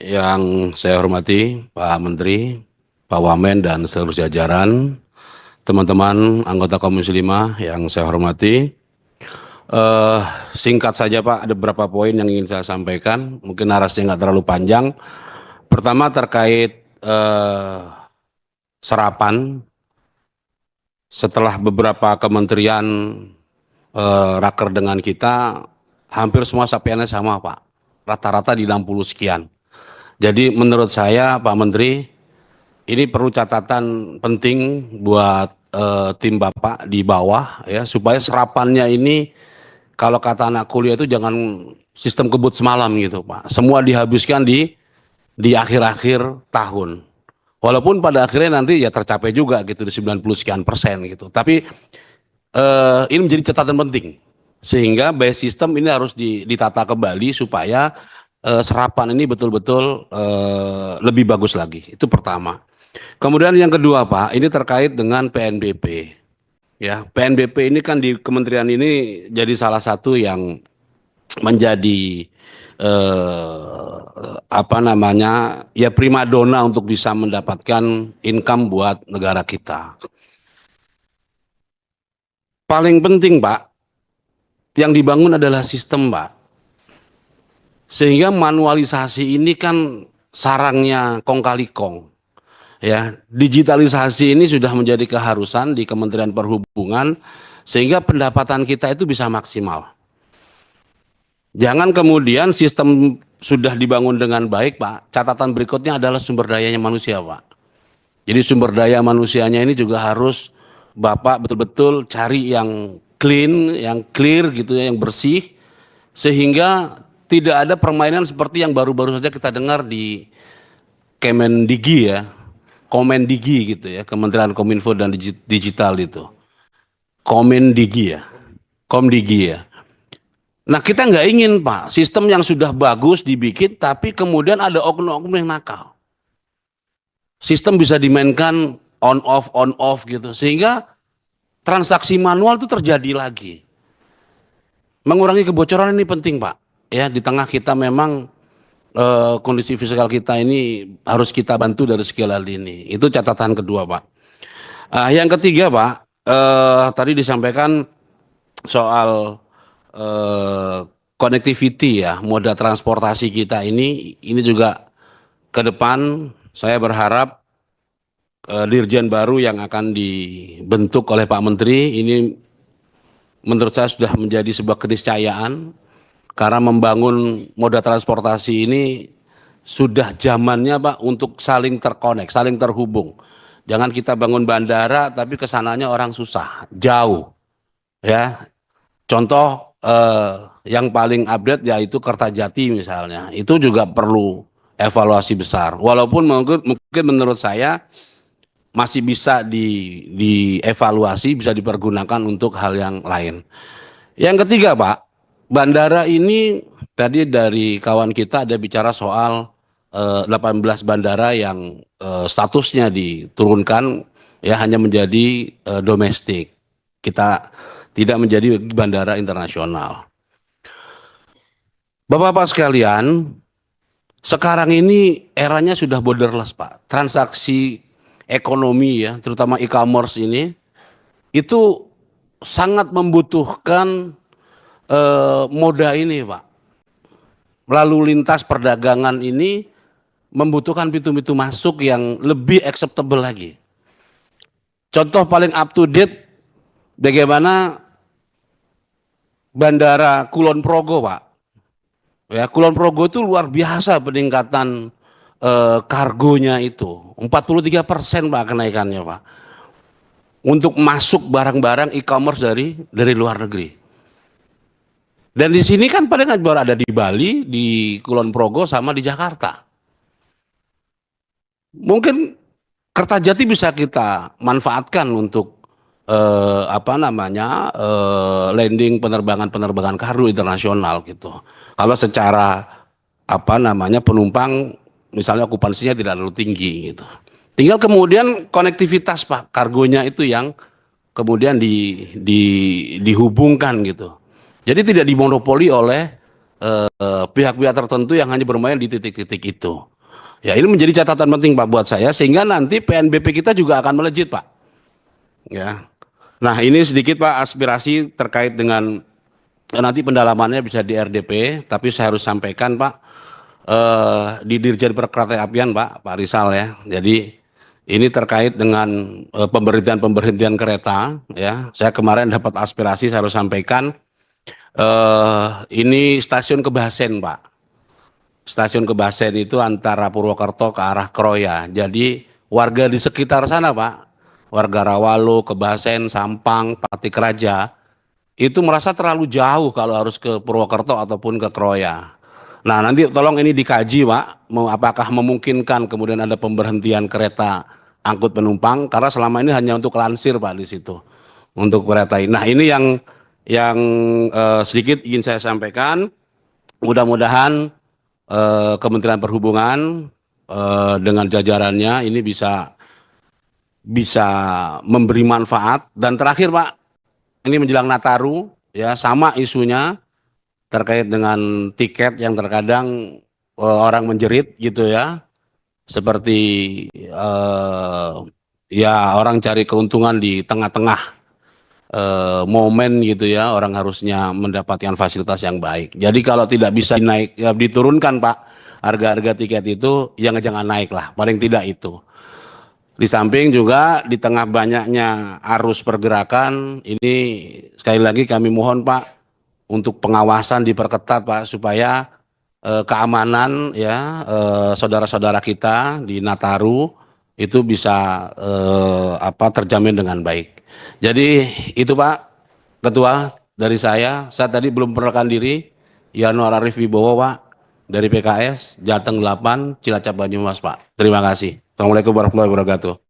Yang saya hormati Pak Menteri, Pak Wamen dan seluruh jajaran, teman-teman anggota Komisi 5 yang saya hormati. Eh, Singkat saja Pak, ada beberapa poin yang ingin saya sampaikan. Mungkin narasinya nggak terlalu panjang. Pertama terkait serapan. Setelah beberapa kementerian raker dengan kita, hampir semua capaiannya sama Pak. Rata-rata di 60 sekian. Jadi menurut saya Pak Menteri, ini perlu catatan penting buat tim Bapak di bawah ya, supaya serapannya ini kalau kata anak kuliah itu jangan sistem kebut semalam gitu Pak. Semua dihabiskan di akhir-akhir tahun. Walaupun pada akhirnya nanti ya tercapai juga gitu di 90 sekian persen gitu. Tapi ini menjadi catatan penting. Sehingga base system ini harus ditata kembali supaya serapan ini betul-betul lebih bagus lagi. Itu pertama. Kemudian yang kedua Pak, ini terkait dengan PNBP. Ya, PNBP ini kan di kementerian ini jadi salah satu yang menjadi apa namanya ya primadona untuk bisa mendapatkan income buat negara kita. Paling penting Pak, yang dibangun adalah sistem Pak. Sehingga manualisasi ini kan sarangnya kong kali kong. Ya, digitalisasi ini sudah menjadi keharusan di Kementerian Perhubungan sehingga pendapatan kita itu bisa maksimal. Jangan kemudian sistem sudah dibangun dengan baik, Pak. Catatan berikutnya adalah sumber dayanya manusia, Pak. Jadi sumber daya manusianya ini juga harus Bapak betul-betul cari yang clean, yang clear gitu ya, yang bersih sehingga tidak ada permainan seperti yang baru-baru saja kita dengar di Kemendigi ya, Komendigi gitu ya, Kementerian Kominfo dan Digital itu. Komendigi ya, Komdigi ya. Nah kita nggak ingin Pak, sistem yang sudah bagus dibikin, tapi kemudian ada oknum-oknum yang nakal. Sistem bisa dimainkan on off gitu, sehingga transaksi manual itu terjadi lagi. Mengurangi kebocoran ini penting Pak. Ya di tengah kita memang kondisi fiskal kita ini harus kita bantu dari segala lini. Itu catatan kedua Pak. Yang ketiga Pak, tadi disampaikan soal eh, connectivity ya, moda transportasi kita ini juga ke depan saya berharap Dirjen baru yang akan dibentuk oleh Pak Menteri ini menurut saya sudah menjadi sebuah keniscayaan karena membangun moda transportasi ini sudah zamannya Pak untuk saling terkonek, saling terhubung. Jangan kita bangun bandara tapi kesananya orang susah, jauh ya. Contoh yang paling update yaitu Kertajati misalnya, itu juga perlu evaluasi besar. Walaupun mungkin menurut saya masih bisa dievaluasi, bisa dipergunakan untuk hal yang lain. Yang ketiga, Pak, bandara ini tadi dari kawan kita ada bicara soal 18 bandara yang statusnya diturunkan ya hanya menjadi domestik. Kita tidak menjadi bandara internasional. Bapak-bapak sekalian, sekarang ini eranya sudah borderless, Pak. Transaksi ekonomi ya, terutama e-commerce ini itu sangat membutuhkan moda ini, Pak. Lalu lintas perdagangan ini membutuhkan pintu-pintu masuk yang lebih acceptable lagi. Contoh paling up to date bagaimana Bandara Kulon Progo, Pak. Ya, Kulon Progo itu luar biasa peningkatan kargonya itu. 43% Pak kenaikannya, Pak. Untuk masuk barang-barang e-commerce dari luar negeri. Dan di sini kan paling baru ada di Bali, di Kulon Progo sama di Jakarta. Mungkin Kertajati bisa kita manfaatkan untuk apa namanya landing penerbangan kargo internasional gitu. Kalau secara apa namanya penumpang misalnya okupansinya tidak terlalu tinggi gitu. Tinggal kemudian konektivitas Pak, kargonya itu yang kemudian dihubungkan gitu. Jadi tidak dimonopoli oleh pihak-pihak tertentu yang hanya bermain di titik-titik itu. Ya, ini menjadi catatan penting Pak buat saya sehingga nanti PNBP kita juga akan melejit Pak. Ya. Nah, ini sedikit Pak aspirasi terkait dengan nanti pendalamannya bisa di RDP, tapi saya harus sampaikan Pak di Dirjen Perkeretaapian Pak Rizal ya. Jadi ini terkait dengan pemberhentian kereta ya. Saya kemarin dapat aspirasi saya harus sampaikan ini stasiun Kebasen Pak. Stasiun Kebasen itu antara Purwokerto ke arah Kroya. Jadi warga di sekitar sana Pak, warga Rawalo, Kebasen, Sampang, Patikeraja, itu merasa terlalu jauh kalau harus ke Purwokerto ataupun ke Kroya. Nah, nanti tolong ini dikaji Pak, apakah memungkinkan kemudian ada pemberhentian kereta angkut penumpang, karena selama ini hanya untuk lansir Pak di situ, untuk kereta ini. Nah, ini yang sedikit ingin saya sampaikan. Mudah-mudahan Kementerian Perhubungan dengan jajarannya ini bisa memberi manfaat. Dan terakhir Pak, ini menjelang Nataru ya, sama isunya terkait dengan tiket yang terkadang orang menjerit gitu ya, seperti ya orang cari keuntungan di tengah-tengah momen gitu ya, orang harusnya mendapatkan fasilitas yang baik. Jadi kalau tidak bisa naik ya diturunkan Pak harga-harga tiket itu, jangan naik lah, paling tidak itu. Di samping juga di tengah banyaknya arus pergerakan ini, sekali lagi kami mohon Pak untuk pengawasan diperketat Pak, supaya keamanan ya saudara-saudara kita di Nataru itu bisa terjamin dengan baik. Jadi itu Pak Ketua dari saya tadi belum perkenalkan diri, Yanuar Arif Wibowo Pak dari PKS Jateng 8 Cilacap Banyumas Pak. Terima kasih. Assalamualaikum warahmatullahi wabarakatuh.